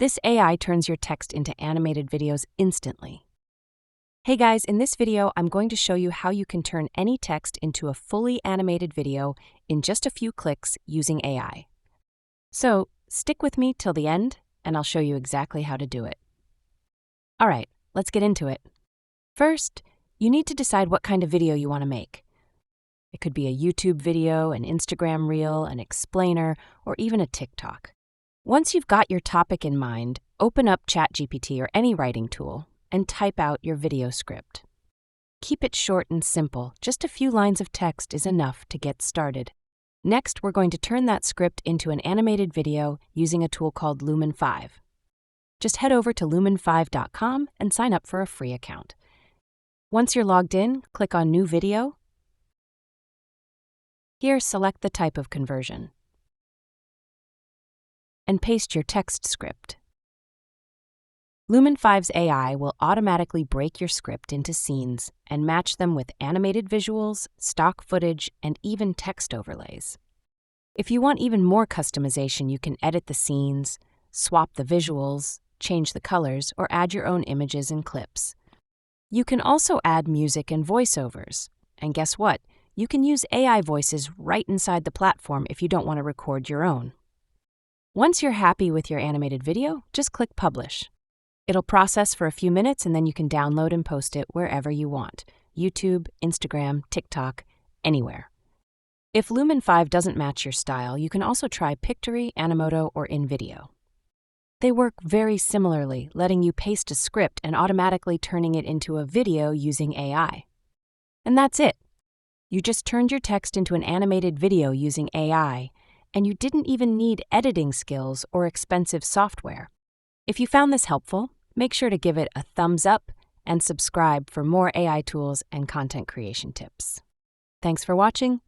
This AI turns your text into animated videos instantly. Hey guys, in this video, I'm going to show you how you can turn any text into a fully animated video in just a few clicks using AI. So, stick with me till the end, and I'll show you exactly how to do it. All right, let's get into it. First, you need to decide what kind of video you want to make. It could be a YouTube video, an Instagram reel, an explainer, or even a TikTok. Once you've got your topic in mind, open up ChatGPT or any writing tool and type out your video script. Keep it short and simple. Just a few lines of text is enough to get started. Next, we're going to turn that script into an animated video using a tool called Lumen 5. Just head over to lumen5.com and sign up for a free account. Once you're logged in, click on New Video. Here, select the type of conversion and paste your text script. Lumen 5's AI will automatically break your script into scenes and match them with animated visuals, stock footage, and even text overlays. If you want even more customization, you can edit the scenes, swap the visuals, change the colors, or add your own images and clips. You can also add music and voiceovers. And guess what? You can use AI voices right inside the platform if you don't want to record your own. Once you're happy with your animated video, just click Publish. It'll process for a few minutes and then you can download and post it wherever you want. YouTube, Instagram, TikTok, anywhere. If Lumen 5 doesn't match your style, you can also try Pictory, Animoto, or InVideo. They work very similarly, letting you paste a script and automatically turning it into a video using AI. And that's it. You just turned your text into an animated video using AI, and you didn't even need editing skills or expensive software. If you found this helpful, make sure to give it a thumbs up and subscribe for more AI tools and content creation tips. Thanks for watching.